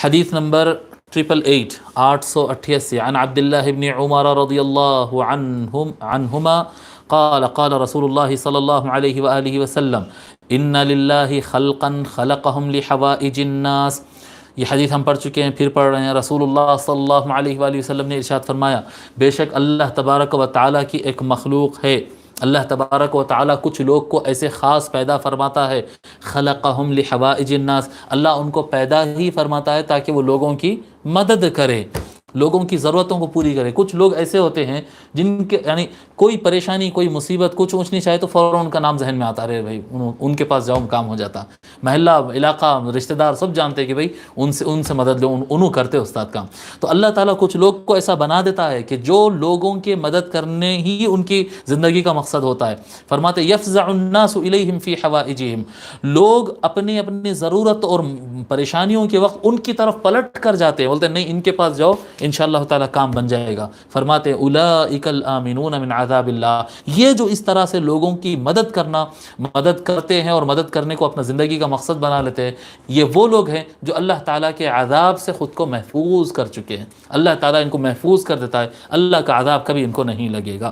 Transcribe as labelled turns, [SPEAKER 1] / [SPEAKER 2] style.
[SPEAKER 1] حدیث نمبر 888 عن عبد الله بن عمر رضی اللہ عنہما قال قال رسول اللہ صلی اللہ علیہ وآلہ وسلم ان للہ خلقا خلقهم لحوائج الناس. یہ حدیث ہم پڑھ چکے ہیں، پھر پڑھ رہے ہیں. رسول اللہ صلی اللہ علیہ وآلہ وسلم نے ارشاد فرمایا، بے شک اللہ تبارک و تعالیٰ کی ایک مخلوق ہے. اللہ تبارک و تعالیٰ کچھ لوگ کو ایسے خاص پیدا فرماتا ہے، خلقہم لحوائج الناس، اللہ ان کو پیدا ہی فرماتا ہے تاکہ وہ لوگوں کی مدد کرے، لوگوں کی ضرورتوں کو پوری کرے. کچھ لوگ ایسے ہوتے ہیں جن کے یعنی کوئی پریشانی، کوئی مصیبت، کچھ اونچ نیچ آئے تو فوراً ان کا نام ذہن میں آتا رہے بھائی ان کے پاس جاؤ کام ہو جاتا. محلہ، علاقہ، رشتہ دار سب جانتے ہیں کہ بھائی ان سے مدد لو، انہوں کرتے استاد کام. تو اللہ تعالیٰ کچھ لوگ کو ایسا بنا دیتا ہے کہ جو لوگوں کے مدد کرنے ہی ان کی زندگی کا مقصد ہوتا ہے. فرماتے یفزع الناس الیہم فی حوائجہم، لوگ اپنی ضرورت اور پریشانیوں کے وقت ان کی طرف پلٹ کر جاتے ہیں، بولتے ہیں نہیں ان کے پاس جاؤ انشاءاللہ تعالیٰ کام بن جائے گا. فرماتے اولئک الآمنون من عذاب اللہ، یہ جو اس طرح سے لوگوں کی مدد کرتے ہیں اور مدد کرنے کو اپنا زندگی کا مقصد بنا لیتے ہیں، یہ وہ لوگ ہیں جو اللہ تعالیٰ کے عذاب سے خود کو محفوظ کر چکے ہیں. اللہ تعالیٰ ان کو محفوظ کر دیتا ہے، اللہ کا عذاب کبھی ان کو نہیں لگے گا.